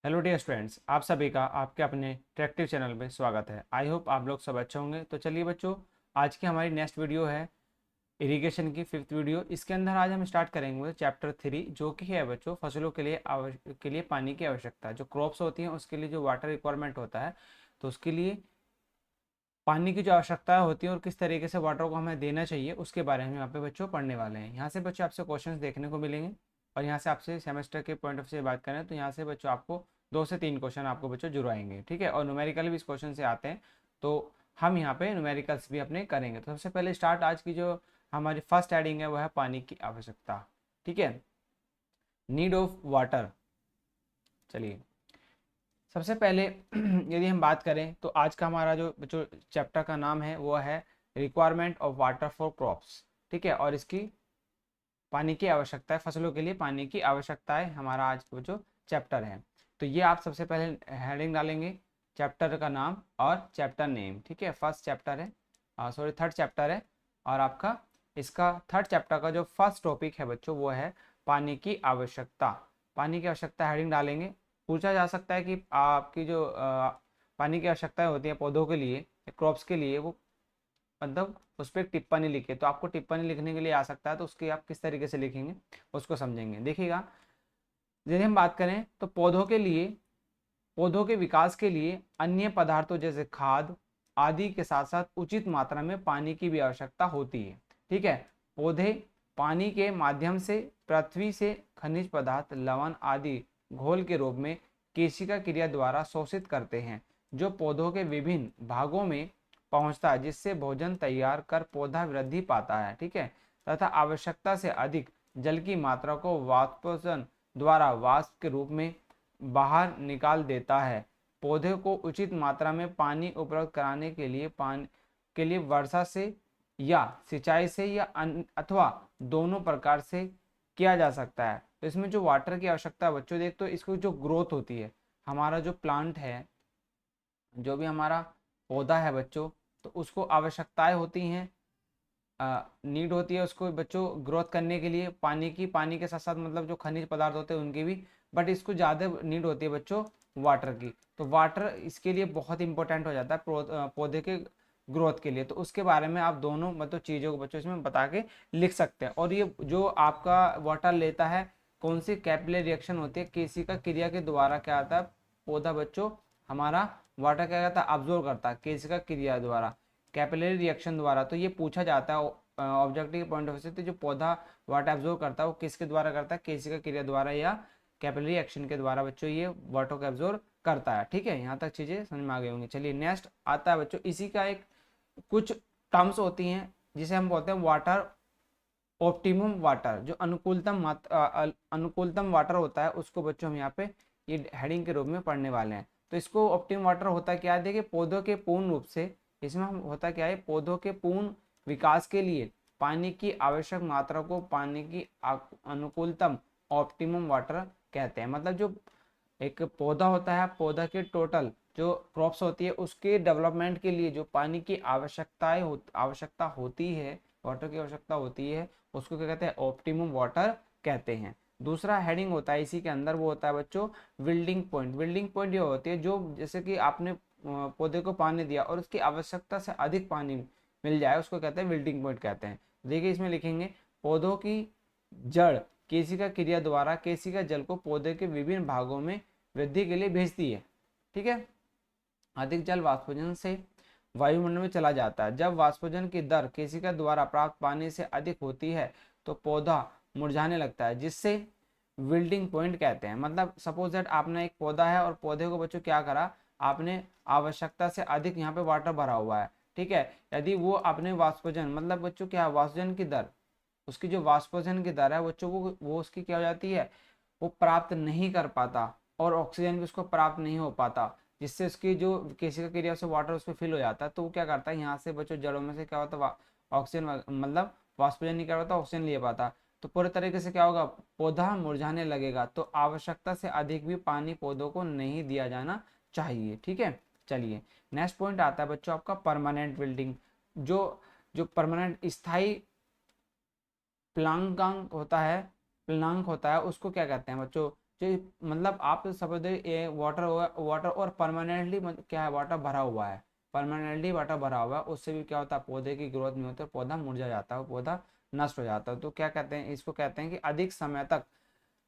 Hello dear students, आप सभी का आपके अपने ट्रैक्टिव चैनल में स्वागत है। आई होप आप लोग सब अच्छे होंगे। तो चलिए बच्चों, आज की हमारी नेक्स्ट वीडियो है इरिगेशन की फिफ्थ वीडियो। इसके अंदर आज हम स्टार्ट करेंगे चैप्टर 3, जो कि है बच्चों फसलों के लिए पानी की आवश्यकता। जो क्रॉप्स होती हैं उसके लिए जो वाटर रिक्वायरमेंट होता है, तो उसके लिए पानी की जो आवश्यकता होती है और किस तरीके से वाटर को हमें देना चाहिए, उसके बारे में यहाँ पे बच्चों पढ़ने वाले हैं। यहाँ से बच्चों आपसे क्वेश्चंस देखने को मिलेंगे, और यहाँ से आपसे सेमेस्टर के पॉइंट ऑफ से बात करें तो यहाँ से बच्चों आपको 2 से 3 क्वेश्चन आपको बच्चों जरूर आएंगे, ठीक है। और न्यूमेरिकल भी इस क्वेश्चन से आते हैं, तो हम यहाँ पे न्यूमेरिकल्स भी अपने करेंगे। तो सबसे पहले स्टार्ट आज की जो हमारी फर्स्ट हेडिंग है वो है पानी की आवश्यकता, ठीक है। Need of water. चलिए सबसे पहले यदि हम बात करें तो आज का हमारा जो चैप्टर का नाम है वो है requirement of water for crops, ठीक है। और इसकी पानी की आवश्यकता है, फसलों के लिए पानी की आवश्यकता है, हमारा आज का जो चैप्टर है। तो ये आप सबसे पहले हेडिंग डालेंगे, चैप्टर का नाम और चैप्टर नेम, ठीक है। फर्स्ट चैप्टर है, सॉरी थर्ड चैप्टर है, और आपका इसका थर्ड चैप्टर का जो फर्स्ट टॉपिक है बच्चों वो है पानी की आवश्यकता। पानी की आवश्यकता हेडिंग डालेंगे। पूछा जा सकता है कि आपकी जो पानी की आवश्यकताएं होती हैं पौधों के लिए, क्रॉप्स के लिए, वो मतलब उस पर एक टिप्पणी लिखे। तो आपको टिप्पणी लिखने के लिए आ सकता है, तो उसकी आप किस तरीके से लिखेंगे उसको समझेंगे। देखिएगा, यदि हम बात करें तो पौधों के विकास के लिए अन्य पदार्थों जैसे खाद आदि के साथ साथ उचित मात्रा में पानी की भी आवश्यकता होती है, ठीक है। पौधे पानी के माध्यम से पृथ्वी से खनिज पदार्थ, लवण आदि घोल के रूप में केशिका क्रिया द्वारा शोषित करते हैं, जो पौधों के विभिन्न भागों में पहुंचता है, जिससे भोजन तैयार कर पौधा वृद्धि पाता है, ठीक है। तथा आवश्यकता से अधिक जल की मात्रा को वाष्पोत्सर्जन द्वारा वाष्प के रूप में बाहर निकाल देता है। पौधे को उचित मात्रा में पानी उपलब्ध कराने के लिए वर्षा से या सिंचाई से या अथवा दोनों प्रकार से किया जा सकता है। तो इसमें जो वाटर की आवश्यकता है बच्चों, देख तो इसको जो ग्रोथ होती है, हमारा जो प्लांट है, जो भी हमारा पौधा है बच्चों, तो उसको आवश्यकताएं होती हैं, नीड होती है उसको बच्चों ग्रोथ करने के लिए पानी की। पानी के साथ साथ मतलब जो खनिज पदार्थ होते हैं उनकी भी, बट इसको ज़्यादा नीड होती है बच्चों वाटर की। तो वाटर इसके लिए बहुत इंपॉर्टेंट हो जाता है पौधे के ग्रोथ के लिए। तो उसके बारे में आप दोनों मतलब चीज़ों को बच्चों इसमें बता के लिख सकते हैं। और ये जो आपका वाटर लेता है, कौन सी कैपिलरी रिएक्शन होती है, किसी का क्रिया के द्वारा क्या आता है, पौधा बच्चों हमारा वाटर क्या करता है, अब्जॉर्व करता है, किसी का क्रिया द्वारा, कैपिलरी रिएक्शन द्वारा। तो ये पूछा जाता है ऑब्जेक्टिव पॉइंट ऑफ व्यू से, तो जो पौधा वाटर एब्जॉर्व करता है वो किसके द्वारा करता है, केशिका क्रिया द्वारा या कैपिलरी एक्शन के द्वारा बच्चों ये वाटर को एब्जॉर्व करता है, ठीक है। यहाँ तक चीजें समझ में आ गई होंगी। चलिए नेक्स्ट आता है बच्चों, इसी का एक कुछ टर्म्स होती हैं जिसे हम बोलते हैं वाटर ऑप्टिमम वाटर। जो अनुकूलतम वाटर होता है उसको बच्चों हम यहाँ पे ये हेडिंग के रूप में पढ़ने वाले हैं। तो इसको ऑप्टिमम वाटर होता क्या है, देखिए पौधों के पूर्ण रूप से, इसमें हम होता क्या है, पौधों के पूर्ण विकास के लिए पानी की आवश्यक मात्रा को पानी की अनुकूलतम ऑप्टिमम वाटर कहते हैं। मतलब जो एक पौधा होता है, पौधा के टोटल जो क्रॉप्स होती है उसके डेवलपमेंट के लिए जो पानी की आवश्यकता होती है, वाटर की आवश्यकता होती है, उसको क्या कहते हैं, ऑप्टिमम वाटर कहते हैं। दूसरा हेडिंग होता है इसी के अंदर, वो होता है बच्चों विल्डिंग पॉइंट। विल्डिंग पॉइंट ये होती है जो जैसे कि आपने पौधे को पानी दिया और उसकी आवश्यकता से अधिक पानी मिल जाए, उसको कहते हैं विल्डिंग पॉइंट कहते हैं। देखिए इसमें लिखेंगे, पौधों की जड़ केशिका क्रिया द्वारा केशिका जल को पौधे के विभिन्न भागों में वृद्धि के लिए भेजती है, ठीक है। अधिक जल वाष्पोजन से वायुमंडल में चला जाता है। जब वाष्पोजन की दर केशिका द्वारा प्राप्त पानी से अधिक होती है तो पौधा मुरझाने लगता है, जिससे विल्डिंग पॉइंट कहते हैं। मतलब सपोज दैट आपने एक पौधा है और पौधे को बच्चों क्या करा, आपने आवश्यकता से अधिक यहाँ पे वाटर भरा हुआ है, ठीक है। यदि वो आपने वाष्पोजन मतलब बच्चों क्या, वाष्पोजन की दर, उसकी जो वाष्पोजन की दर है बच्चों वो उसकी क्या हो जाती है, वो प्राप्त नहीं कर पाता, और ऑक्सीजन भी उसको प्राप्त नहीं हो पाता, जिससे उसकी जो केशिका क्रिया से वाटर उसमें फिल हो जाता है। तो वो क्या करता है, यहाँ से बच्चों जड़ों में से क्या होता है, ऑक्सीजन मतलब वाष्पोजन नहीं कर पाता, ऑक्सीजन ले पाता। तो पूरे तरीके से क्या होगा, पौधा मुरझाने लगेगा। तो आवश्यकता से अधिक भी पानी पौधों को नहीं दिया जाना चाहिए, ठीक है। चलिए नेक्स्ट पॉइंट आता है बच्चों आपका परमानेंट बिल्डिंग। जो जो परमानेंट स्थायी प्लांकांक होता है, प्लांक होता है, उसको क्या कहते हैं बच्चों, जो मतलब आप तो समझ ये वाटर वाटर और परमानेंटली क्या है, वाटर भरा हुआ है, परमानेंटली वाटर भरा हुआ है, उससे भी क्या होता है, पौधे की ग्रोथ नहीं होती, पौधा मुरझा जाता है, पौधा नष्ट हो जाता है। तो क्या कहते हैं, इसको कहते हैं कि अधिक समय तक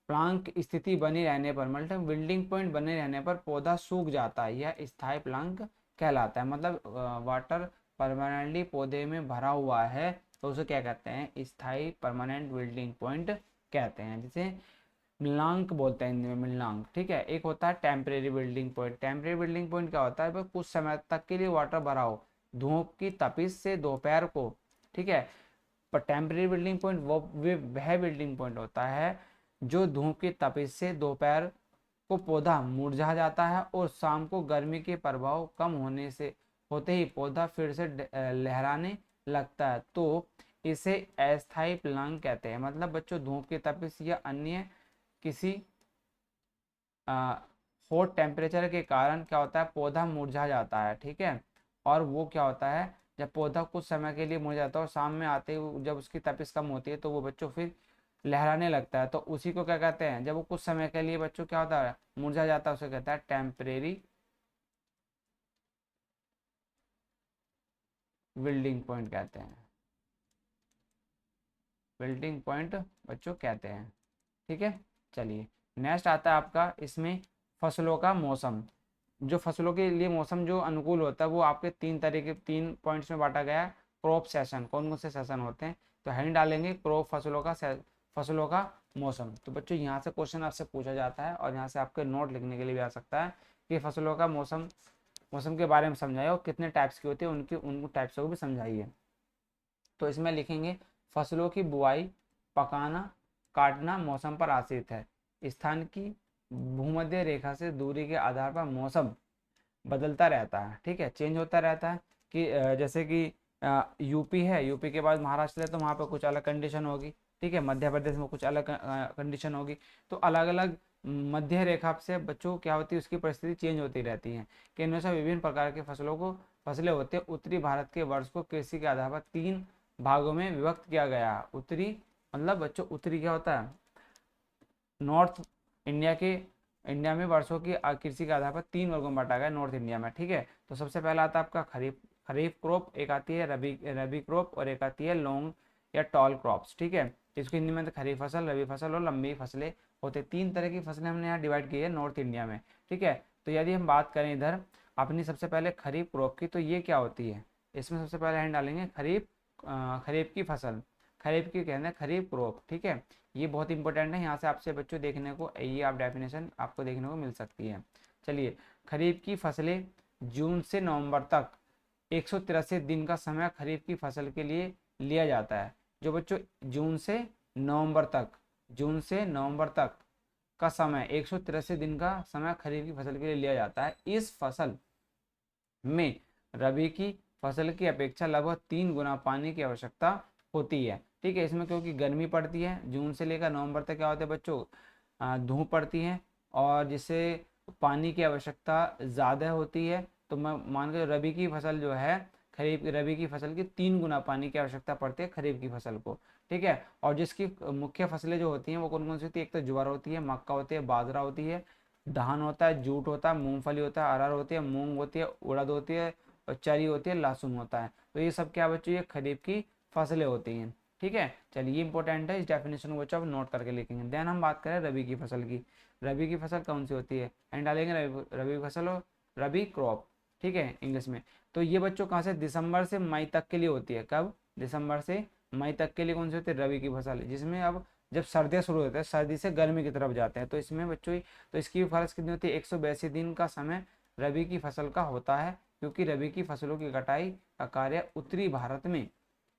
प्लांक स्थिति बनी रहने पर, मतलब बिल्डिंग पॉइंट बने रहने पर पौधा सूख जाता है, यह स्थायी प्लांक कहलाता है। मतलब वाटर परमानेंटली पौधे में भरा हुआ है तो उसे क्या कहते हैं, स्थायी परमानेंट बिल्डिंग पॉइंट कहते हैं, जिसे मिलांक बोलते हैं हिंदी में, मिलांक। ठीक है, एक होता है temporary building point. Temporary building point क्या होता है, भाई कुछ समय तक के लिए वाटर भरा हो धूप की तपिश से दोपहर को। ठीक है, पर टेम्परेरी बिल्डिंग पॉइंट वह बिल्डिंग पॉइंट होता है जो धूप की तपिश से दोपहर को पौधा मुरझा जाता है और शाम को गर्मी के प्रभाव कम होने से होते ही पौधा फिर से लहराने लगता है, तो इसे अस्थायी प्लांट कहते हैं। मतलब बच्चों धूप की तपिश या अन्य किसी हॉट टेम्परेचर के कारण क्या होता है, पौधा मुरझा जाता है। ठीक है, और वो क्या होता है, जब पौधा कुछ समय के लिए मुरझा जाता है और शाम में आते ही जब उसकी तपिश कम होती है तो वो बच्चों फिर लहराने लगता है, तो उसी को क्या कहते हैं, जब वो कुछ समय के लिए बच्चों क्या होता है, मुरझा जाता है, उसे कहता है टेम्परेरी बिल्डिंग पॉइंट कहते हैं, बिल्डिंग पॉइंट बच्चों कहते हैं। ठीक है, चलिए नेक्स्ट आता है आपका इसमें फसलों का मौसम। जो फसलों के लिए मौसम जो अनुकूल होता है वो आपके तीन तरीके, तीन पॉइंट्स में बांटा गया है। क्रॉप सेशन, कौन कौन से सेशन होते हैं, तो हेडिंग डालेंगे क्रॉप फसलों का मौसम। तो बच्चों यहाँ से क्वेश्चन आपसे पूछा जाता है और यहाँ से आपके नोट लिखने के लिए भी आ सकता है कि फसलों का मौसम, मौसम के बारे में समझाइए और कितने टाइप्स की होती है उनकी उनको टाइप्स को भी समझाइए। तो इसमें लिखेंगे फसलों की बुआई, पकाना, काटना मौसम पर आश्रित है। स्थान की भूमध्य रेखा से दूरी के आधार पर मौसम बदलता रहता है। ठीक है, चेंज होता रहता है कि जैसे कि यूपी है, यूपी के बाद महाराष्ट्र है तो वहाँ पर कुछ अलग कंडीशन होगी। ठीक है, मध्य प्रदेश में कुछ अलग कंडीशन होगी। तो अलग अलग मध्य रेखा से बच्चों क्या होती है, उसकी परिस्थिति चेंज होती रहती है कि इनमें से विभिन्न प्रकार के फसलें होते हैं। उत्तरी भारत के वर्ष को कृषि के आधार पर तीन भागों में विभक्त किया गया। उत्तरी मतलब बच्चों उत्तरी क्या होता है, नॉर्थ इंडिया के, इंडिया में वर्षों की कृषि के आधार पर तीन वर्गों में बांटा गया नॉर्थ इंडिया में। ठीक है, तो सबसे पहला आता है आपका खरीफ, खरीफ क्रॉप, एक आती है रबी रबी क्रॉप और एक आती है लॉन्ग या टॉल क्रॉप्स। ठीक है, इसको हिंदी में तो खरीफ फसल, रबी फसल और लंबी फसलें होते, तीन तरह की फसलें हमने यहाँ डिवाइड की है नॉर्थ इंडिया में। ठीक है, तो यदि हम बात करें इधर अपनी सबसे पहले खरीफ क्रॉप की, तो ये क्या होती है, इसमें सबसे पहले हम डालेंगे खरीफ, खरीफ की फसल, खरीफ की कहते हैं खरीफ क्रॉप। ठीक है, ये बहुत इंपॉर्टेंट है, यहाँ से आपसे बच्चों देखने को ये आप डेफिनेशन आपको देखने को मिल सकती है। चलिए, खरीफ की फसलें जून से नवंबर तक 183 दिन का समय खरीफ की फसल के लिए लिया जाता है। जो बच्चों जून से नवंबर तक, जून से नवंबर तक का समय 183 दिन का समय खरीफ की फसल के लिए लिया जाता है। इस फसल में रबी की फसल की अपेक्षा लगभग 3 गुना पानी की आवश्यकता होती है। ठीक है, इसमें क्योंकि गर्मी पड़ती है, जून से लेकर नवंबर तक क्या होता है बच्चों, धूप पड़ती है और जिससे पानी की आवश्यकता ज़्यादा होती है। तो मैं मान के रबी की फसल जो है, खरीफ रबी की फसल की 3 गुना पानी की आवश्यकता पड़ती है खरीफ की फसल को। ठीक है, और जिसकी मुख्य फसलें जो होती हैं वो कौन कौन सी होती है, एक तो ज्वार होती है, मक्का होती है, बाजरा होती है, धान होता है, जूट होता है, मूंगफली होता है, अरहर होती है, मूंग होती है, उड़द होती है और चरी होती है, लहसुन होता है। तो ये सब क्या बच्चों, ये खरीफ की फसलें होती हैं। ठीक है, चलिए इंपॉर्टेंट है, इस डेफिनेशन को बच्चों आप नोट करके लिखेंगे। देन हम बात करें रबी की फसल की। रबी की फसल कौन सी होती है, एंड डालेंगे रबी फसल और रबी क्रॉप। ठीक है, इंग्लिश में। तो ये बच्चों कहाँ से, दिसंबर से मई तक के लिए होती है। कब, दिसंबर से मई तक के लिए कौन सी होती है, रबी की फसल, जिसमें अब जब सर्दियाँ शुरू होती है, सर्दी से गर्मी की तरफ जाते हैं, तो इसमें बच्चों, तो इसकी फर्ज कितनी होती है, 182 दिन का समय रबी की फसल का होता है। क्योंकि रबी की फसलों की कटाई का कार्य उत्तरी भारत में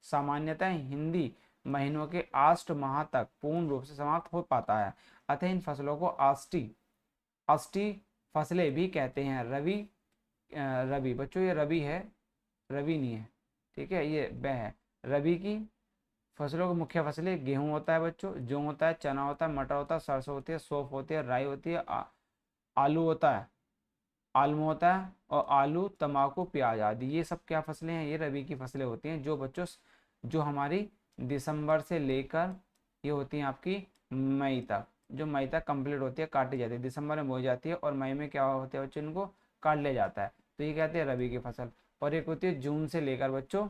सामान्यतः हिंदी महीनों के आष्ट माह तक पूर्ण रूप से समाप्त हो पाता है। अतः इन फसलों को आष्टी आष्टी फसलें भी कहते हैं। रबी बच्चों ये रबी है, रबी नहीं है। ठीक है, ये ब है। रबी की फसलों की मुख्य फसलें गेहूं होता है बच्चों, जौ होता है, चना होता है, मटर होता है, सरसों होती है, सौंफ होती है, राई होती है, आलू होता है, आलू होता है, और आलू, तंबाकू, प्याज आदि, ये सब क्या फसलें हैं, ये रबी की फसलें होती हैं जो बच्चों जो हमारी दिसंबर से लेकर ये होती हैं आपकी मई तक। जो मई तक कंप्लीट होती है, काटी जाती है, दिसंबर में बोई जाती है और मई में क्या होता है बच्चों, इनको काट लिया जाता है। तो ये कहते हैं रबी की फसल। और एक होती है जून से लेकर बच्चों,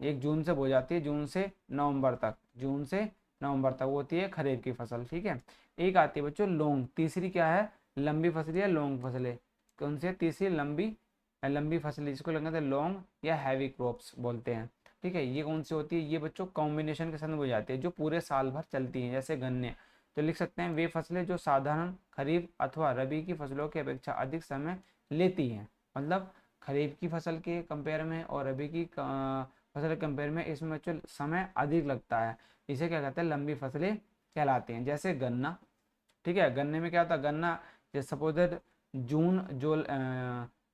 एक जून से बो जाती है, जून से नवंबर तक, जून से नवंबर तक वो होती है खरीफ की फसल। ठीक है। एक आती है बच्चों लॉन्ग, तीसरी क्या है, लंबी फसलें या लॉन्ग फसलें। कौन सी है तीसरी, लंबी, लंबी फसलें, जिसको लगता है लॉन्ग या हैवी क्रॉप्स बोलते हैं। ठीक है। ये कौन सी होती है, ये बच्चों कॉम्बिनेशन के साथ बो जाती है, जो पूरे साल भर चलती हैं, जैसे गन्ने। तो लिख सकते हैं वे फसलें जो साधारण खरीफ अथवा रबी की फसलों की अपेक्षा अधिक समय लेती हैं। मतलब खरीफ की फसल के कंपेयर में और रबी की फसल के कंपेयर में इसमें बच्चों समय अधिक लगता है। इसे क्या कहते हैं, लंबी फसलें कहलाती हैं। जैसे गन्ना। ठीक है। गन्ने में क्या होता है, गन्ना जैसे सपोज जून जो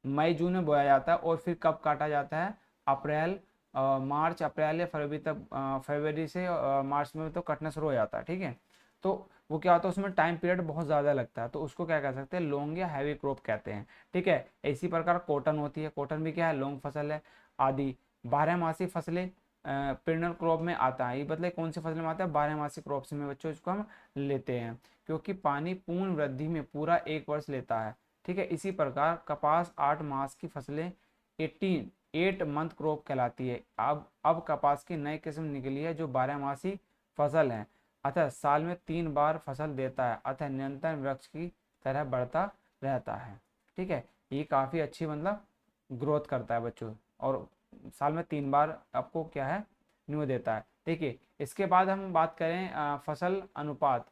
मई जून में बोया जाता है और फिर कब काटा जाता है, अप्रैल मार्च, अप्रैल या फरवरी तक, फरवरी से मार्च में तो कटना शुरू हो जाता है। ठीक है। तो वो क्या होता है, उसमें टाइम पीरियड बहुत ज़्यादा लगता है, तो उसको क्या कह सकते हैं, लॉन्ग या हैवी क्रॉप कहते हैं। ठीक है। इसी प्रकार कॉटन होती है, कॉटन भी क्या है, लॉन्ग फसल है। आदि 12 मासी फसलें पेरनल क्रॉप में आता है। ये मतलब कौन सी फसल में आता है, 12 मासी क्रॉप्स में बच्चों इसको हम लेते हैं, क्योंकि पानी पूर्ण वृद्धि में पूरा 1 वर्ष लेता है। ठीक है। इसी प्रकार कपास 8 मास की फसलें 8 मंथ क्रॉप कहलाती है। अब कपास की नई किस्म निकली है जो 12 मासी फसल है, अतः साल में 3 बार फसल देता है, अतः निरंतर वृक्ष की तरह बढ़ता रहता है। ठीक है। ये काफ़ी अच्छी मतलब ग्रोथ करता है बच्चों, और साल में 3 बार आपको क्या है, न्यू देता है। देखिए इसके बाद हम बात करें फसल अनुपात।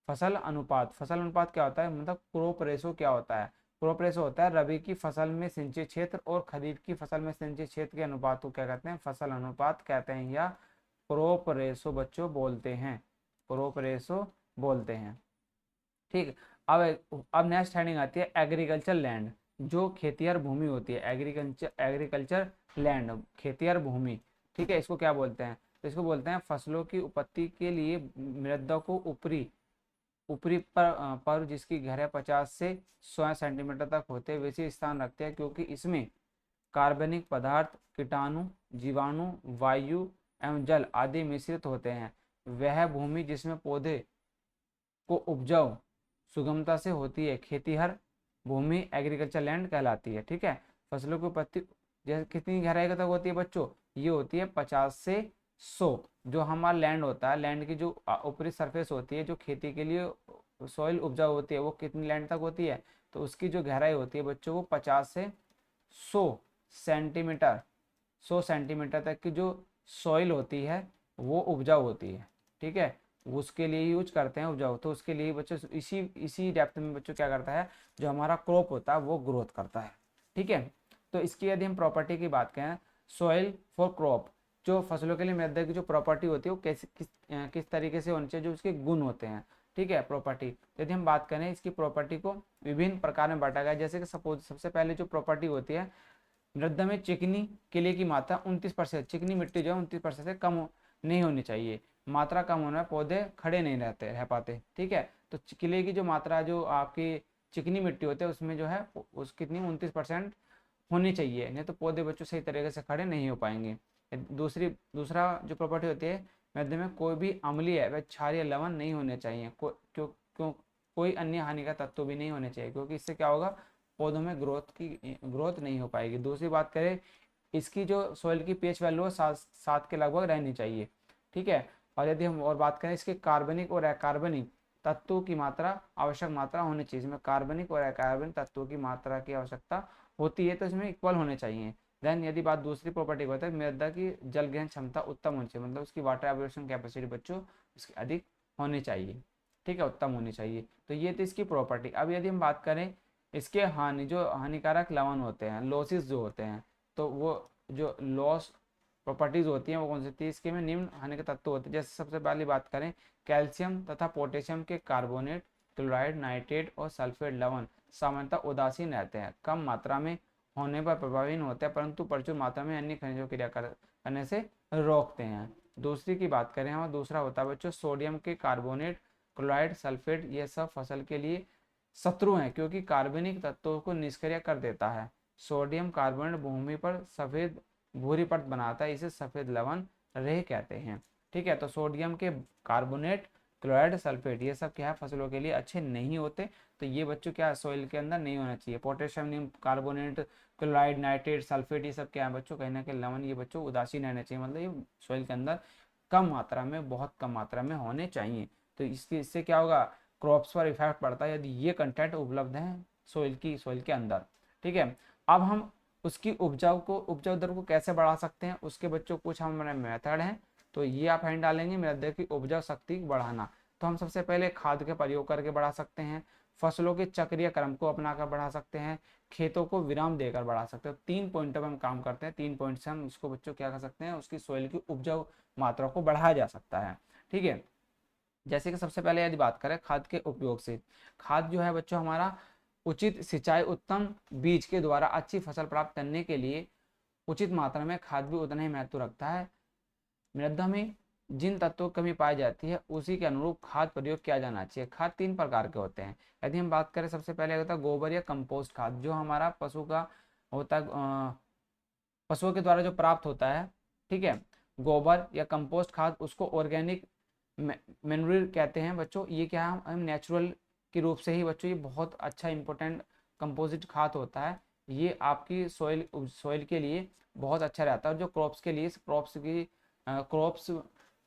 फसल अनुपात क्या होता है, मतलब क्रॉप रेशो क्या होता है। क्रॉप रेशो होता है रबी की फसल में सिंचित क्षेत्र और खरीफ की फसल में सिंचित क्षेत्र के अनुपात को क्या कहते हैं, फसल अनुपात कहते हैं, या क्रॉप रेशो बच्चों बोलते हैं, क्रॉप रेशो बोलते हैं। ठीक। अब नेक्स्ट हेडिंग आती है एग्रीकल्चर लैंड, जो खेतिहर भूमि होती है, एग्रीकल्चर लैंड, खेतिहर भूमि। ठीक है। इसको क्या बोलते हैं, तो इसको बोलते हैं फसलों की उत्पत्ति के लिए मृदा को ऊपरी ऊपरी पर जिसकी गहराई 50 से 100 सेंटीमीटर तक होते हुए वैसे स्थान रखते हैं, क्योंकि इसमें कार्बनिक पदार्थ, कीटाणु, जीवाणु, वायु एवं जल आदि मिश्रित होते हैं। वह भूमि जिसमें पौधे को उपजाऊ सुगमता से होती है, खेतीहर भूमि एग्रीकल्चर लैंड कहलाती है। ठीक है। फसलों की उत्पत्ति जैसे कितनी गहराई तक होती है बच्चों, ये होती है 50 से 100। जो हमारा लैंड होता है, लैंड की जो ऊपरी सरफेस होती है, जो खेती के लिए सॉइल उपजाऊ होती है, वो कितनी लैंड तक होती है, तो उसकी जो गहराई होती है बच्चों वो 50 से 100 सेंटीमीटर, 100 सेंटीमीटर तक की जो सॉइल होती है वो उपजाऊ होती है। ठीक है। उसके लिए यूज करते हैं उपजाऊ, तो उसके लिए बच्चों इसी इसी डेप्थ में बच्चों क्या करता है, जो हमारा क्रॉप होता है वो ग्रोथ करता है। ठीक है। तो इसकी यदि हम प्रॉपर्टी की बात करें, सॉइल फॉर क्रॉप, जो फसलों के लिए मृदा की जो प्रॉपर्टी होती है वो कैसे किस तरीके से होनी चाहिए, जो उसके गुण होते हैं। ठीक है। प्रॉपर्टी यदि हम बात करें, इसकी प्रॉपर्टी को विभिन्न प्रकार में बांटा गया है। जैसे कि सपोज सबसे पहले जो प्रॉपर्टी होती है, मृदा में चिकनी केले की मात्रा 29%, चिकनी मिट्टी जो है 29% से कम नहीं होनी चाहिए। मात्रा कम होने में पौधे खड़े नहीं रह पाते। ठीक है। तो केले की जो मात्रा जो आपकी चिकनी मिट्टी होती है उसमें जो है उस कितनी 29% होनी चाहिए, नहीं तो पौधे बच्चों सही तरीके से खड़े नहीं हो पाएंगे। दूसरा जो प्रॉपर्टी होती है, मृदा में कोई भी अम्लीय व क्षारीय लवण नहीं होने चाहिए, कोई अन्य हानिकारक तत्व भी नहीं होने चाहिए, क्योंकि इससे क्या होगा, पौधों में ग्रोथ नहीं हो पाएगी। दूसरी बात करें, इसकी जो सॉइल की पीएच वैल्यू है 7 के लगभग रहनी चाहिए। ठीक है। और यदि हम और बात करें, इसके कार्बनिक और अकार्बनिक तत्वों की मात्रा, आवश्यक मात्रा होनी चाहिए। इसमें कार्बनिक और अकार्बनिक तत्वों की मात्रा की आवश्यकता होती है, तो इसमें इक्वल होने चाहिए। देन यदि बात दूसरी प्रॉपर्टी की होता है, मृदा की जल ग्रहण क्षमता उत्तम होनी चाहिए, मतलब उसकी वाटर एब्जॉर्प्शन कैपेसिटी बच्चों उसकी अधिक होनी चाहिए। ठीक है। उत्तम होनी चाहिए। तो ये तो इसकी प्रॉपर्टी। अब यदि हम बात करें इसके जो हानिकारक लवण होते हैं, लॉसेस जो होते हैं, तो वो जो लॉस प्रॉपर्टीज होती हैं वो कौन सी थी, इसके में निम्न हानिकारक तत्व होते हैं। जैसे सबसे पहली बात करें, कैल्शियम तथा पोटेशियम के कार्बोनेट, क्लोराइड, नाइट्रेट और सल्फेट लवण सामान्यतः उदासीन रहते हैं, कम मात्रा में होने पर प्रभावी नहीं होते हैं, परंतु प्रचुर मात्रा में अन्य खनिजों क्रिया करने से रोकते हैं। दूसरी की बात करें हम, दूसरा होता है बच्चों सोडियम के कार्बोनेट, क्लोराइड, सल्फेट, ये सब फसल के लिए शत्रु हैं, क्योंकि कार्बनिक तत्वों को निष्क्रिय कर देता है। सोडियम कार्बोनेट भूमि पर सफेद भूरी परत बनाता है, इसे सफेद लवण रेह कहते हैं। ठीक है। तो सोडियम के कार्बोनेट, क्लोराइड, सल्फेट, ये सब क्या है फसलों के लिए अच्छे नहीं होते। तो ये बच्चों क्या है सोइल के अंदर नहीं होना चाहिए। Potassium carbonate, chloride, nitrate, sulphate, ये सब क्या है बच्चों कहीं ना कहीं लवण, ये बच्चों उदासीन रहना चाहिए, मतलब ये सोइल के अंदर कम मात्रा में, बहुत कम मात्रा में होने चाहिए। तो इससे क्या होगा, क्रॉप्स पर इफेक्ट पड़ता है यदि ये कंटेंट उपलब्ध है सोइल के अंदर। ठीक है, अब हम उसकी उपजाऊ दर को कैसे बढ़ा सकते हैं, उसके बच्चों कुछ हमारे मेथड हैं। तो ये आप हैंड डालेंगे, मृदा की उपजाऊ शक्ति बढ़ाना। तो हम सबसे पहले खाद के प्रयोग करके बढ़ा सकते हैं, फसलों के चक्रीय क्रम को अपनाकर बढ़ा सकते हैं, खेतों को विराम देकर बढ़ा सकते हैं। 3 पॉइंट पर हम काम करते हैं, 3 पॉइंट से हम इसको बच्चों क्या कर सकते हैं, उसकी सोइल की उपजाऊ मात्रा को बढ़ाया जा सकता है। ठीक है, जैसे कि सबसे पहले यदि बात करें खाद के उपयोग से, खाद जो है बच्चों हमारा उचित सिंचाई, उत्तम बीज के द्वारा अच्छी फसल प्राप्त करने के लिए उचित मात्रा में खाद भी उतना ही महत्व रखता है। मृदा में जिन तत्वों की कमी पाई जाती है उसी के अनुरूप खाद प्रयोग किया जाना चाहिए। खाद 3 प्रकार के होते हैं। यदि हम बात करें सबसे पहले होता है गोबर या कंपोस्ट खाद, जो हमारा पशु का होता है, पशुओं के द्वारा जो प्राप्त होता है। ठीक है, गोबर या कंपोस्ट खाद, उसको ऑर्गेनिक मैन्यूर कहते हैं बच्चों। ये क्या है, हम नेचुरल के रूप से ही बच्चों, ये बहुत अच्छा इंपॉर्टेंट कंपोजिट खाद होता है। ये आपकी सॉइल के लिए बहुत अच्छा रहता है, जो क्रॉप्स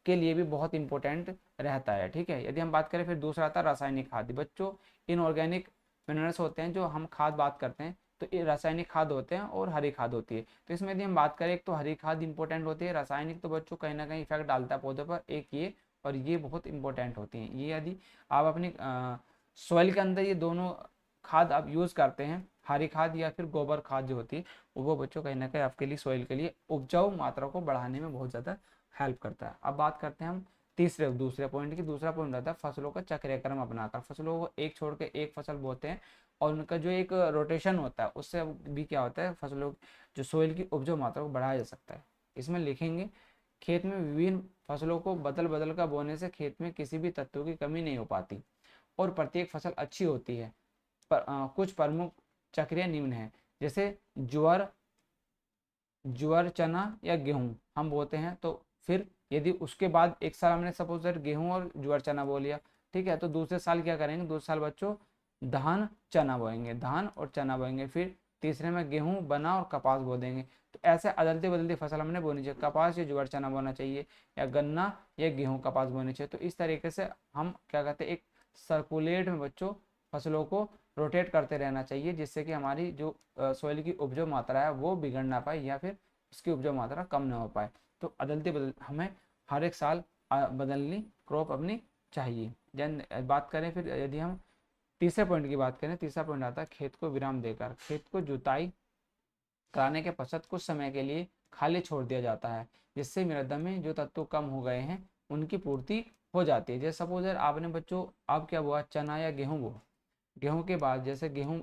के लिए भी बहुत इंपॉर्टेंट रहता है। ठीक है, यदि हम बात करें फिर दूसरा आता है रासायनिक खाद बच्चों। इनऑर्गेनिक मिनरल्स होते हैं जो हम खाद बात करते हैं, तो ये रासायनिक खाद होते हैं और हरी खाद होती है। तो इसमें यदि हम बात करें, एक तो हरी खाद इंपॉर्टेंट होती है, रासायनिक तो बच्चों कहीं ना कहीं इफेक्ट डालता है पौधे पर, एक ये और ये बहुत इंपॉर्टेंट होती हैं। ये यदि आप अपनी सॉइल के अंदर ये दोनों खाद आप यूज़ करते हैं, हरी खाद या फिर गोबर खाद जो होती है, वो बच्चों कहीं ना कहीं आपके लिए सॉइल के लिए उपजाऊ मात्रा को बढ़ाने में बहुत ज़्यादा हेल्प करता है। अब बात करते हैं हम दूसरे पॉइंट की। दूसरा पॉइंट आता है फसलों का चक्रीय क्रम अपनाकर, फसलों को एक छोड़ के एक फसल बोते हैं, और उनका जो एक रोटेशन होता है उससे भी क्या होता है, फसलों जो सोइल की उपजाऊ मात्रा को बढ़ाया जा सकता है। इसमें लिखेंगे खेत में विभिन्न फसलों को बदल बदल कर बोने से खेत में किसी भी तत्वों की कमी नहीं हो पाती और प्रत्येक फसल अच्छी होती है। कुछ प्रमुख चक्रिया निम्न है, जैसे ज्वार, चना या गेहूं हम बोते हैं, तो फिर यदि उसके बाद एक साल हमने सपोज दैट गेहूं और ज्वार चना बो लिया, ठीक है, तो दूसरे साल क्या करेंगे, दूसरे साल बच्चों धान चना बोएंगे, धान और चना बोएंगे, फिर तीसरे में गेहूं बना और कपास बो देंगे। तो ऐसे अदलती बदलती फसल हमने बोनी चाहिए, कपास या ज्वार चना बोना चाहिए, या गन्ना या गेहूं कपास बोनी चाहिए। तो इस तरीके से हम क्या कहते हैं, एक सर्कुलेट में बच्चों फसलों को रोटेट करते रहना चाहिए, जिससे कि हमारी जो सॉइल की उपजाऊ मात्रा है वो बिगड़ ना पाए या फिर उसकी उपजाऊ मात्रा कम ना हो पाए। तो हमें हर एक साल बदलनी क्रॉप अपनी चाहिए। जन बात करें फिर यदि हम तीसरे पॉइंट की बात करें, तीसरा पॉइंट आता है खेत को विराम देकर, खेत को जुताई कराने के पश्चात कुछ समय के लिए खाली छोड़ दिया जाता है, जिससे मृदा में जो तत्व कम हो गए हैं उनकी पूर्ति हो जाती है। जैसे सपोज आपने बच्चों आप क्या बोआ, चना या गेहूं बोआ, गेहूं के बाद जैसे गेहूं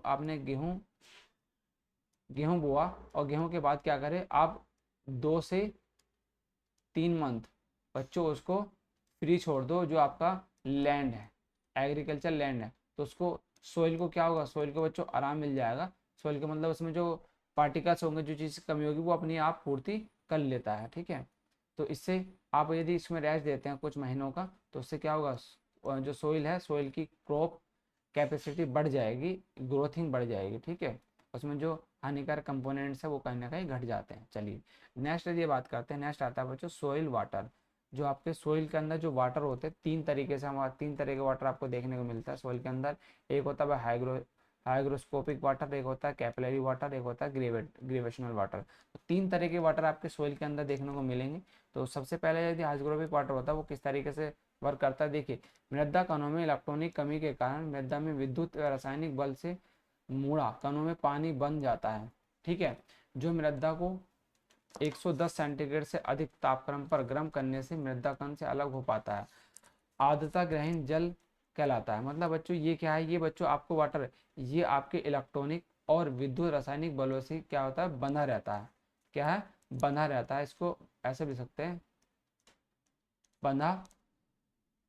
बोआ, और गेहूं के बाद क्या करें आप 2 से 3 मंथ बच्चों उसको फ्री छोड़ दो, जो आपका लैंड है, एग्रीकल्चर लैंड है, तो उसको सोइल को क्या होगा, सोइल को बच्चों आराम मिल जाएगा। सोइल का मतलब उसमें जो पार्टिकल्स होंगे, जो चीज़ की कमी होगी वो अपनी आप पूर्ति कर लेता है। ठीक है, तो इससे आप यदि इसमें रेस्ट देते हैं कुछ महीनों का, तो उससे क्या होगा, जो सोइल है, सोइल की क्रॉप कैपेसिटी बढ़ जाएगी, ग्रोथिंग बढ़ जाएगी। ठीक है, उसमें जो हानिकारक कंपोनेंट्स है वो कहीं ना कहीं घट जाते हैं। चलिए नेक्स्ट ये बात करते हैं, नेक्स्ट आता है बच्चों सोइल वाटर। जो आपके सोइल के अंदर जो वाटर होते हैं, 3 तरीके से हमारा 3 तरह के वाटर आपको देखने को मिलता है सोइल के अंदर। एक होता है हाइग्रोस्कोपिक वाटर, एक होता है कैपिलरी वाटर, एक होता है ग्रेविटेशनल वाटर। तो 3 तरह के वाटर आपके सोइल के अंदर देखने को मिलेंगे। तो सबसे पहले यदि हाइग्रोस्कोपिक वाटर होता है वो किस तरीके से वर्क करता है, देखिए मृदा कणों में इलेक्ट्रॉनिक कमी के कारण मृदा में विद्युत या रासायनिक बल से मुड़ा कणों में पानी बन जाता है। ठीक है, जो मृदा को 110 सेंटीग्रेड से अधिक तापक्रम पर गर्म करने से मृदा कण से अलग हो पाता है, आर्द्रता ग्रहण जल कहलाता है। मतलब बच्चों ये क्या है, ये बच्चों आपको वाटर, ये आपके इलेक्ट्रॉनिक और विद्युत रासायनिक बलों से क्या होता है, बंधा रहता है। क्या है, बंधा रहता है। इसको ऐसे भी सकते हैं, बंधा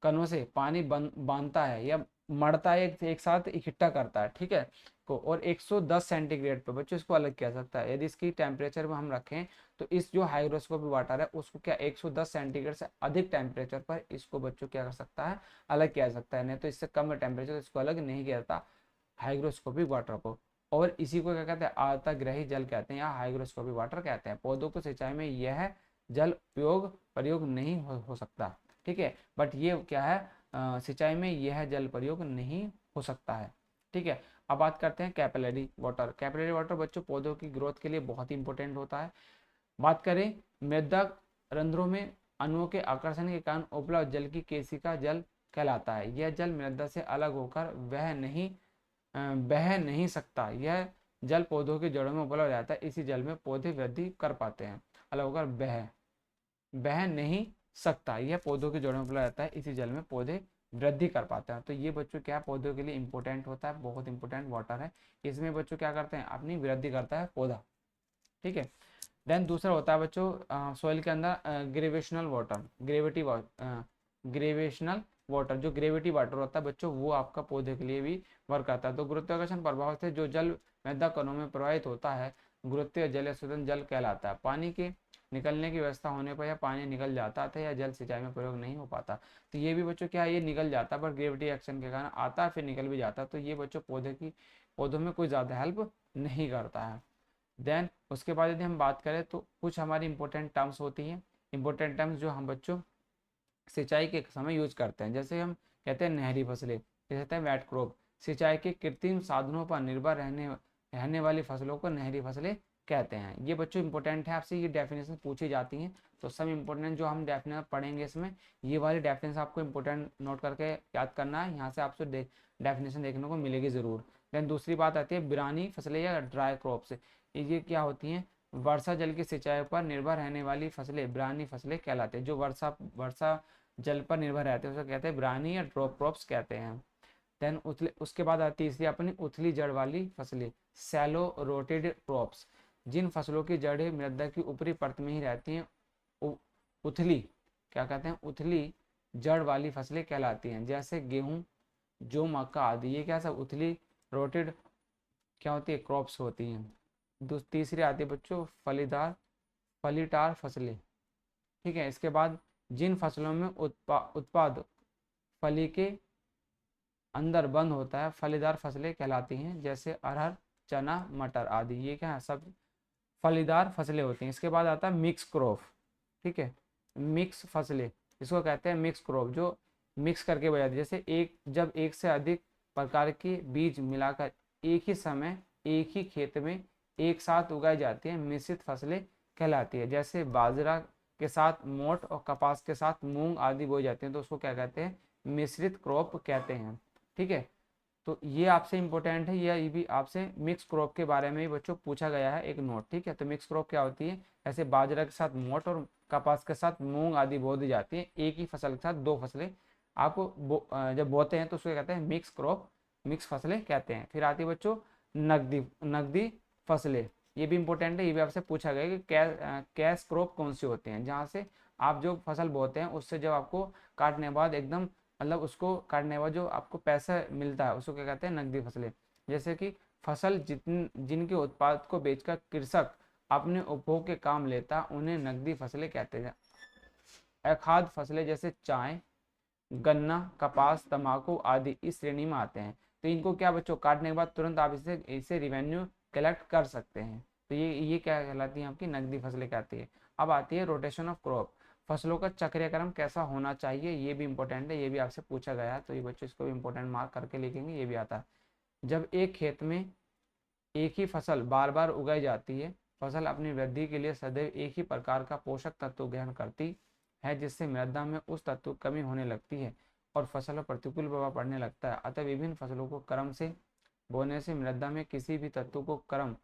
कणों से पानी बांधता है या मरता है, एक साथ इकट्ठा करता है, ठीक है को। और 110 सेंटीग्रेड पर बच्चों इसको अलग किया जा सकता है। यदि इसकी टेम्परेचर में हम रखें तो इस जो हाइग्रोस्कोपिक वाटर है उसको क्या 110 सेंटीग्रेड से अधिक टेम्परेचर पर इसको बच्चों क्या कर सकता है, अलग किया जा सकता है। नहीं तो इससे कम टेम्परेचर इसको अलग नहीं किया जाता हाइग्रोस्कोपिक वाटर को। और इसी को क्या कहते हैं, आर्द्रग्रही जल कहते हैं या हाइग्रोस्कोपिक वाटर कहते हैं। पौधों को सिंचाई में यह जल प्रयोग नहीं हो सकता, ठीक है। बट ये क्या है, सिंचाई में यह जल प्रयोग नहीं हो सकता है, ठीक है। अब बात करते हैं कैपिलरी वाटर। कैपिलरी वाटर बच्चों पौधों की ग्रोथ के लिए बहुत ही इंपॉर्टेंट होता है। बात करें मृदा रंध्रों में अणुओं के आकर्षण के कारण उपलब्ध जल की केशिका जल कहलाता है। यह जल मृदा से अलग होकर बह नहीं सकता। यह जल पौधों की जड़ों में उपलब्ध रहता है, इसी जल में पौधे वृद्धि कर पाते हैं। अलग होकर बह नहीं सकता, यह पौधों के जड़ों में उपलब्ध रहता है, इसी जल में पौधे वृद्धि कर पाते हैं। तो ये बच्चों क्या पौधों के लिए इंपॉर्टेंट होता है, बहुत इंपॉर्टेंट वाटर है। इसमें बच्चों क्या करते हैं, अपनी वृद्धि करता है पौधा, ठीक है। देन दूसरा होता है बच्चों सॉइल के अंदर ग्रेविशनल वाटर, ग्रेविशनल वाटर, जो ग्रेविटी वाटर होता है बच्चों वो आपका पौधे के लिए भी वर्क आता है। तो गुरुत्वाकर्षण प्रभाव से जो जल मृदा कणों में प्रवाहित होता है गुरुत्वीय जल या शुद्धन जल कहलाता है। पानी के निकलने की व्यवस्था होने पर यह पानी निकल जाता था या जल सिंचाई में प्रयोग नहीं हो पाता। तो ये भी बच्चों क्या है, ये निकल जाता पर ग्रेविटी एक्शन के कारण आता है, फिर निकल भी जाता। तो ये बच्चों पौधों में कोई ज़्यादा हेल्प नहीं करता है। देन उसके बाद यदि हम बात करें तो कुछ हमारी इंपॉर्टेंट टर्म्स होती हैं, इंपॉर्टेंट टर्म्स जो हम बच्चों सिंचाई के समय यूज करते हैं। जैसे हम कहते हैं नहरी फसलें, जैसे कहते हैं वेट क्रॉप। सिंचाई के कृत्रिम साधनों पर निर्भर रहने वाली फसलों को नहरी फसलें कहते हैं। ये बच्चों इंपॉर्टेंट है, आपसे ये डेफिनेशन पूछी जाती हैं। तो सब इंपॉर्टेंट जो हम डेफिनेशन पढ़ेंगे इसमें, ये वाली डेफिनेशन आपको इंपॉर्टेंट नोट करके याद करना है, यहाँ से आपसे डेफिनेशन देखने को मिलेगी ज़रूर। देन दूसरी बात आती है बिरानी फसलें या ड्राई क्रॉप्स। ये क्या होती हैं, वर्षा जल की सिंचाई पर निर्भर रहने वाली फसलें बिरानी फसलें कहलाती है। जो वर्षा जल पर निर्भर रहते हैं उसे कहते हैं बिरानी या ड्रॉप क्रॉप्स कहते हैं। देन उसके बाद आती है तीसरी अपनी उथली जड़ वाली फसलें, सैलो रोटेड क्रॉप्स। जिन फसलों की जड़ें मृदा की ऊपरी परत में ही रहती हैं उथली क्या कहते हैं, उथली जड़ वाली फसलें कहलाती हैं। जैसे गेहूं, जौ, मक्का आदि। ये क्या सब उथली रोटेड क्या होती है, क्रॉप्स होती हैं। तीसरी आती है बच्चों फलीदार फसलें, ठीक है। इसके बाद जिन फसलों में उत्पाद फली के अंदर बंद होता है फलीदार फसलें कहलाती हैं। जैसे अरहर, चना, मटर आदि। ये क्या है, सब फलीदार फसलें होती हैं। इसके बाद आता है मिक्स क्रॉप, ठीक है। मिक्स फसलें इसको कहते हैं मिक्स क्रॉप, जो मिक्स करके बोई जाती है। जैसे जब एक से अधिक प्रकार के बीज मिलाकर एक ही समय एक ही खेत में एक साथ उगाई जाती है मिश्रित फसलें कहलाती है। जैसे बाजरा के साथ मोट और कपास के साथ मूंग आदि बोई जाती हैं, तो उसको क्या कहते हैं, मिश्रित क्रॉप कहते हैं, ठीक है। तो ये आपसे इंपॉर्टेंट है, ये भी आपसे मिक्स क्रॉप के बारे में भी बच्चों पूछा गया है एक नोट, ठीक है। तो मिक्स क्रॉप क्या होती है, ऐसे बाजरा के साथ मोट और कपास के साथ मूंग आदि बो दी जाती है, एक ही फसल के साथ दो फसलें आप जब बोते हैं तो उसको कहते हैं मिक्स क्रॉप, मिक्स फसलें कहते हैं। फिर आती है बच्चों नकदी फसलें, ये भी इंपॉर्टेंट है, ये भी आपसे पूछा गया कि कैश क्रॉप कौन सी होते हैं, जहाँ से आप जो फसल बोते हैं उससे जब आपको काटने के बाद एकदम मतलब उसको काटने के बाद जो आपको पैसा मिलता है उसको क्या कहते हैं, नकदी फसलें। जैसे कि फसल जिनके उत्पाद को बेचकर कृषक अपने उपभोग के काम लेता उन्हें नकदी फसलें कहते हैं। अखाद्य फसलें जैसे चाय, गन्ना, कपास, तंबाकू आदि इस श्रेणी में आते हैं। तो इनको क्या बच्चों काटने के बाद तुरंत आप इसे रिवेन्यू कलेक्ट कर सकते हैं। तो ये क्या कहलाती है, आपकी नकदी फसलें कहती है। अब आती है रोटेशन ऑफ क्रॉप, फसलों का चक्रीकरण कैसा होना चाहिए, ये भी इंपॉर्टेंट है, ये भी आपसे पूछा गया है। तो ये बच्चों इसको भी इंपॉर्टेंट मार्क करके लिखेंगे, ये भी आता है। जब एक खेत में एक ही फसल बार बार उगाई जाती है, फसल अपनी वृद्धि के लिए सदैव एक ही प्रकार का पोषक तत्व ग्रहण करती है, जिससे मृदा में उस तत्व की कमी होने लगती है और फसल पर प्रतिकूल प्रभाव पड़ने लगता है। अतः विभिन्न फसलों को क्रम से बोने से मृदा में किसी भी तत्व को क्रम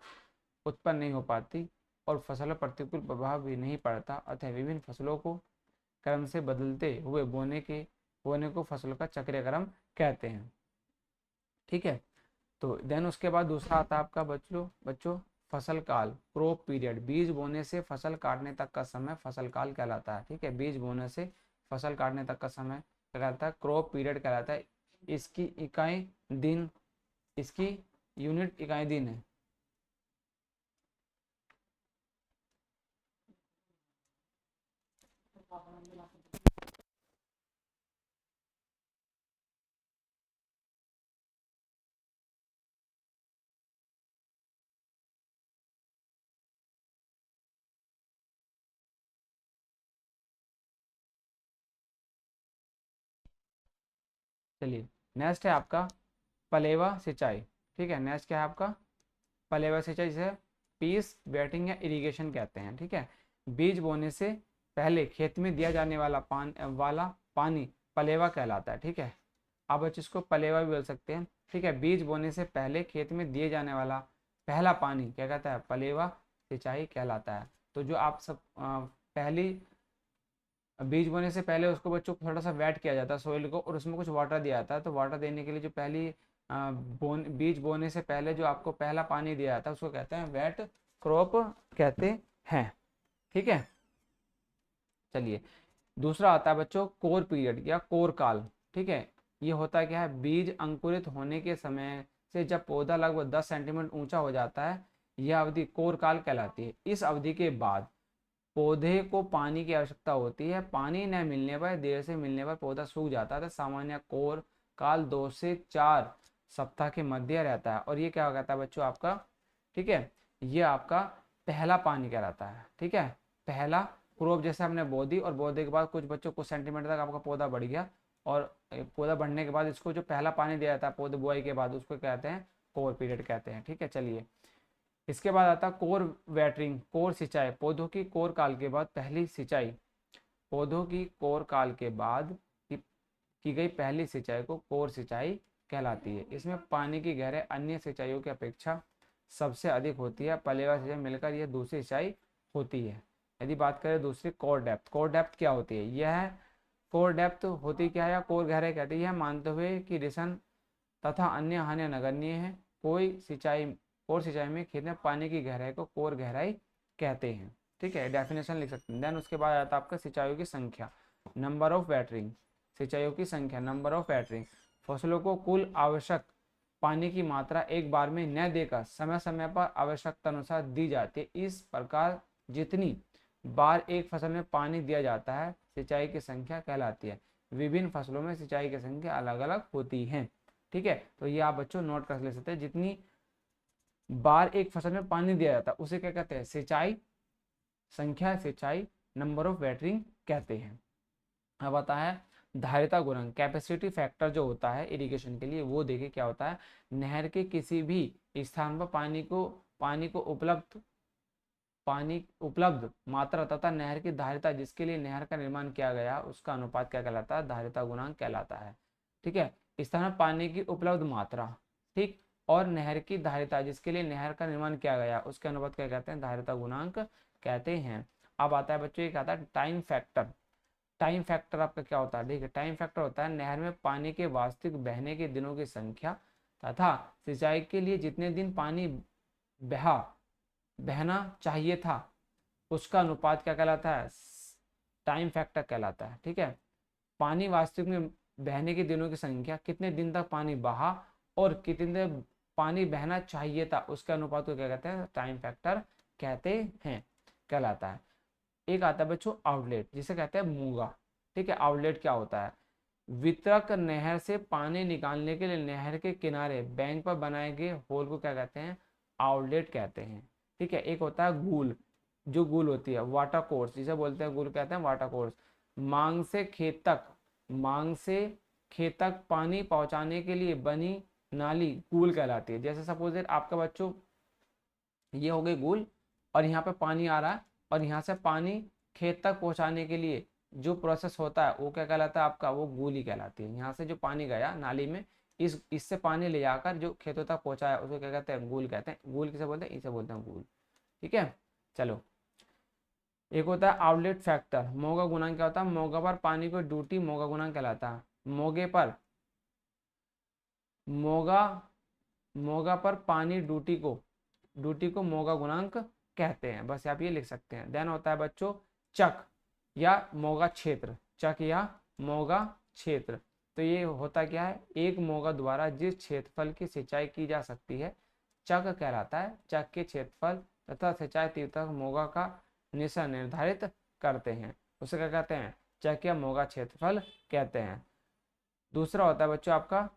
उत्पन्न नहीं हो पाती और फसल पर प्रतिकूल प्रभाव भी नहीं पड़ता। अतः विभिन्न फसलों को क्रम से बदलते हुए बोने को फसलों का चक्रीय क्रम कहते हैं, ठीक है। तो देन उसके बाद दूसरा आता है आपका बच्चों फसल काल, क्रॉप पीरियड। बीज बोने से फसल काटने तक का समय फसल काल कहलाता है, ठीक है। बीज बोने से फसल काटने तक का समय कहलाता है क्रॉप पीरियड कहलाता है। इसकी इकाई दिन, इसकी यूनिट इकाई दिन है। चलिए, नेक्स्ट है आपका पलेवा सिंचाई। ठीक है, नेक्स्ट क्या है आपका पलेवा सिंचाई, जिसे पीस वेटिंग या इरिगेशन कहते हैं। ठीक है, बीज बोने से पहले खेत में दिया जाने वाला पानी पलेवा कहलाता है। ठीक है, आप बच्चे इसको पलेवा भी बोल सकते हैं। ठीक है, बीज बोने से पहले खेत में दिए जाने वाला पहला पानी क्या कहता है, पलेवा सिंचाई कहलाता है। तो जो आप सब पहली बीज बोने से पहले उसको बच्चों को थोड़ा सा वेट किया जाता है सॉइल को, और उसमें कुछ वाटर दिया जाता है। तो वाटर देने के लिए जो पहली बीज बोने से पहले जो आपको पहला पानी दिया जाता है उसको कहते हैं वेट क्रॉप कहते हैं। ठीक है, चलिए, दूसरा आता है बच्चों कोर पीरियड या कोर काल। ठीक है, ये होता क्या है, बीज अंकुरित होने के समय से जब पौधा लगभग 10 सेंटीमीटर ऊंचा हो जाता है, यह अवधि कोर काल कहलाती है। इस अवधि के बाद पौधे को पानी की आवश्यकता होती है। पानी न मिलने पर, देर से मिलने पर पौधा सूख जाता है। तो सामान्य कोर काल 2 से 4 सप्ताह के मध्य रहता है। और ये क्या कहता है बच्चों आपका, ठीक है, ये आपका पहला पानी कहलाता है। ठीक है, पहला क्रॉप जैसे हमने बो दी, और बो के बाद कुछ बच्चों कुछ सेंटीमीटर तक आपका पौधा बढ़ गया, और पौधा बढ़ने के बाद इसको जो पहला पानी दिया जाता है पौधे बुआई के बाद, उसको कहते हैं कोर पीरियड कहते हैं। ठीक है, चलिए, इसके बाद आता है कोर वेटरिंग, कोर सिंचाई। पौधों की कोर काल के बाद पहली सिंचाई, पौधों की कोर काल के बाद की गई पहली सिंचाई को कोर सिंचाई कहलाती है। इसमें पानी की गहराई अन्य सिंचाइयों की अपेक्षा सबसे अधिक होती है। पलेवा सिंचाई मिलकर यह दूसरी सिंचाई होती है। यदि बात करें दूसरी कोर डेप्थ, कोर डेप्थ क्या होती है, यह कोर डेप्थ होती क्या है या कोर गहराई कहती है, मानते हुए कि रिसन तथा अन्य हानि नगण्य है। कोई सिंचाई कोर सिंचाई में खेत में पानी की गहराई को कोर गहराई कहते हैं। ठीक है, डेफिनेशन लिख सकते हैं। देन उसके बाद आता है आपका सिंचाइयों की संख्या, नंबर ऑफ वैटरिंग। सिंचाइयों की संख्या, नंबर ऑफ वैटरिंग, फसलों को कुल आवश्यक पानी की मात्रा एक बार में न देकर समय समय पर आवश्यकता अनुसार दी जाती है। इस प्रकार जितनी बार एक फसल में पानी दिया जाता है सिंचाई की संख्या कहलाती है। विभिन्न फसलों में सिंचाई की संख्या अलग अलग होती है। ठीक है, तो ये आप बच्चों नोट कर ले सकते हैं, जितनी बार एक फसल में पानी दिया जाता है उसे क्या कहते हैं, सिंचाई संख्या, सिंचाई नंबर ऑफ वैटरिंग कहते हैं। अब आता है धारिता गुणांक, कैपेसिटी फैक्टर जो होता है इरिगेशन के लिए, वो देखिए क्या होता है। नहर के किसी भी स्थान पर पानी उपलब्ध मात्रा तथा नहर की धारिता जिसके लिए नहर का निर्माण किया गया उसका अनुपात क्या कहलाता है, धारिता गुणांक कहलाता है। ठीक है, स्थान पर पानी की उपलब्ध मात्रा, ठीक, और नहर की धारिता जिसके लिए नहर का निर्माण किया गया उसके अनुपात क्या कहते हैं, धारिता गुणांक कहते हैं। अब आता है बच्चों एक आता है टाइम फैक्टर। टाइम फैक्टर आपका क्या होता है, देखिए, टाइम फैक्टर होता है नहर में पानी के वास्तविक बहने के दिनों की संख्या तथा सिंचाई के लिए जितने दिन पानी बहना चाहिए था उसका अनुपात क्या कहलाता है, टाइम फैक्टर कहलाता है। ठीक है, पानी वास्तविक में बहने के दिनों की संख्या, कितने दिन तक पानी बहा और कितने दिन पानी बहना चाहिए था, उसके अनुपात को क्या कहते हैं, टाइम फैक्टर कहते हैं, कहलाता है। एक आता है बच्चों आउटलेट, जिसे कहते हैं मूंगा। ठीक है, आउटलेट क्या होता है, वितरक नहर से पानी निकालने के लिए नहर के किनारे बैंक पर बनाए गए होल को क्या कहते हैं, आउटलेट कहते हैं। ठीक है, एक होता है गूल, जो गूल होती है, वाटर कोर्स जिसे बोलते हैं, गूल कहते हैं वाटर कोर्स। मांग से खेत तक पानी पहुंचाने के लिए बनी नाली गूल कहलाती है। जैसे सपोज आपका बच्चों ये हो गई गूल, और यहाँ पे पानी आ रहा है, और यहाँ से पानी खेत तक पहुंचाने के लिए जो प्रोसेस होता है वो क्या कहलाता है आपका, वो गूल ही कहलाती है। यहाँ से जो पानी गया नाली में, इससे पानी ले जाकर जो खेतों तक पहुंचाया उसको क्या कहते हैं, गूल कहते हैं। गूल किसे बोलते हैं, इसे बोलते हैं गूल। ठीक है, चलो, एक होता है आउटलेट फैक्टर, मोगा गुणांक क्या होता है, मोगा पर पानी को ड्यूटी मोगा गुणांक कहलाता है। मोगा मोगा पर पानी ड्यूटी को मोगा गुणांक कहते हैं। बस आप ये लिख सकते हैं। देन होता है बच्चों चक या मोगा क्षेत्र, चक या मोगा क्षेत्र। तो ये होता क्या है, एक मोगा द्वारा जिस क्षेत्रफल की सिंचाई की जा सकती है चक कहलाता है। चक के क्षेत्रफल तथा सिंचाई तीव्रता मोगा का निशा निर्धारित करते हैं, उसे क्या कहते हैं, चक या मोगा क्षेत्रफल कहते हैं। दूसरा होता है बच्चों आपका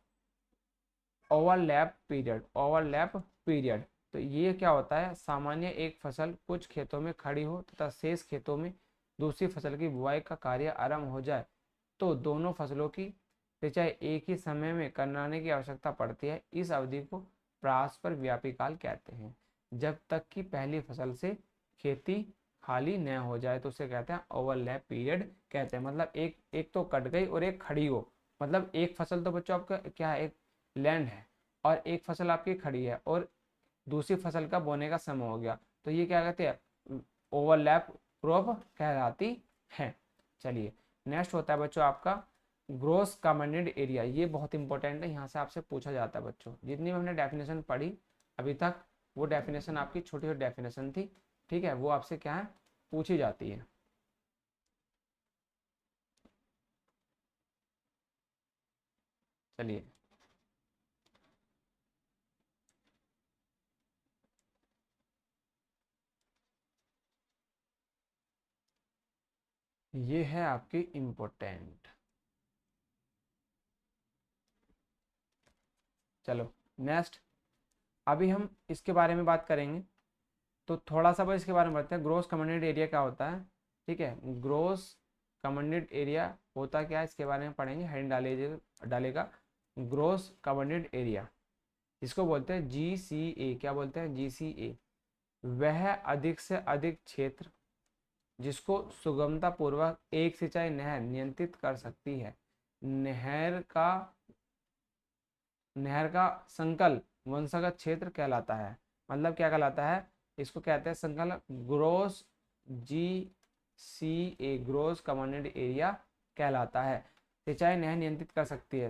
ओवरलैप पीरियड। ओवरलैप पीरियड, तो ये क्या होता है, सामान्य एक फसल कुछ खेतों में खड़ी हो तथा शेष खेतों में दूसरी फसल की बुआई का कार्य आरंभ हो जाए तो दोनों फसलों की सिंचाई एक ही समय में कराने की आवश्यकता पड़ती है। इस अवधि को परस्पर व्यापी काल कहते हैं। जब तक कि पहली फसल से खेती खाली न हो जाए तो उसे कहते हैं ओवरलैप पीरियड कहते हैं। मतलब एक एक तो कट गई और एक खड़ी हो, मतलब एक फसल तो बच्चों आपका क्या है, एक लैंड है और एक फसल आपकी खड़ी है और दूसरी फसल का बोने का समय हो गया, तो ये क्या कहते हैं, ओवरलैप क्रॉप कहलाती है। चलिए नेक्स्ट होता है बच्चों आपका ग्रोस कमेंडेड एरिया। ये बहुत इंपॉर्टेंट है, यहाँ से आपसे पूछा जाता है बच्चों। जितनी भी हमने डेफिनेशन पढ़ी अभी तक वो डेफिनेशन आपकी छोटी छोटी डेफिनेशन थी, ठीक है, वो आपसे क्या है, पूछी जाती है। चलिए ये है आपकी इम्पोर्टेंट। चलो नेक्स्ट, अभी हम इसके बारे में बात करेंगे, तो थोड़ा सा बस इसके बारे में बताते हैं। ग्रोस कमेंडेड एरिया क्या होता है, ठीक है, ग्रोस कमेंडेड एरिया होता क्या है इसके बारे में पढ़ेंगे, हेडिंग डालेगा ग्रोस कमेंडेड एरिया, इसको बोलते हैं GCA। क्या बोलते हैं, GCA। वह अधिक से अधिक क्षेत्र जिसको सुगमता पूर्वक एक सिंचाई नहर नियंत्रित कर सकती है। नहर का नहर का संकल वंशगत क्षेत्र कहलाता है। मतलब क्या कहलाता है, इसको कहते हैं संकल gross GCA, gross commanded area कहलाता है। सिंचाई नहर नियंत्रित कर सकती है,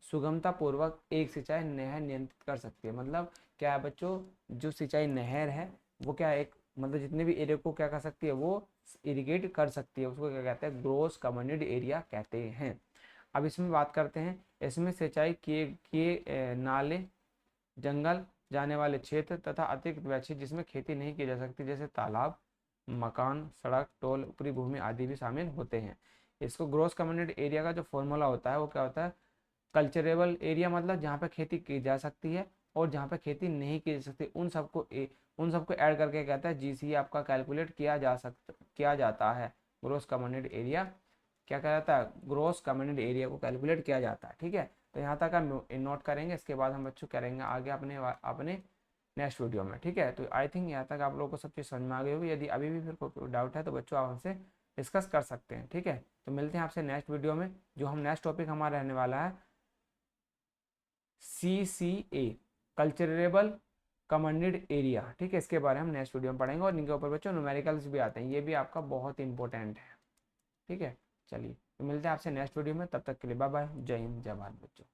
सुगमता पूर्वक एक सिंचाई नहर नियंत्रित कर सकती है। मतलब क्या है बच्चों, जो सिंचाई नहर है वो क्या है, एक मतलब जितने भी एरिया को क्या कर सकती है, वो इरिगेट कर सकती है, उसको क्या कहते हैं, ग्रोस कमांडेड एरिया कहते हैं। अब इसमें बात करते हैं, इसमें सिंचाई किए किए नाले, जंगल, जाने वाले क्षेत्र तथा अतिरिक्त वह क्षेत्र जिसमें खेती नहीं की जा सकती जैसे तालाब, मकान, सड़क, टोल, ऊपरी भूमि आदि भी शामिल होते हैं। इसको ग्रोस कम्युनिटी एरिया का जो फॉर्मूला होता है वो क्या होता है, कल्चरेबल एरिया, मतलब जहाँ पे खेती की जा सकती है और जहाँ पे खेती नहीं की जा सकती उन सबको ऐड करके कहता है GCA आपका कैलकुलेट किया जाता है। ग्रोस कम्युनिटी एरिया क्या कहलाता है, ग्रोस कम्युनिटी एरिया को कैलकुलेट किया जाता है। ठीक है, तो यहाँ तक हम नोट करेंगे, इसके बाद हम बच्चों करेंगे आगे अपने अपने नेक्स्ट वीडियो में। ठीक है, तो आई थिंक यहाँ तक आप लोगों को सब चीज़ समझ में आ गई होगी। यदि अभी भी फिर कोई डाउट है तो बच्चों आप हमसे डिस्कस कर सकते हैं। ठीक है, तो मिलते हैं आपसे नेक्स्ट वीडियो में। जो हम नेक्स्ट टॉपिक हमारा रहने वाला है CCA, कल्चरेबल कमांडेड एरिया। ठीक है, इसके बारे में हम नेक्स्ट वीडियो में पढ़ेंगे और इनके ऊपर बच्चों न्यूमेरिकल्स भी आते हैं, ये भी आपका बहुत इंपॉर्टेंट है। ठीक है, चलिए तो मिलते हैं आपसे नेक्स्ट वीडियो में, तब तक के लिए बाय बाय, जय हिंद जय भारत बच्चों।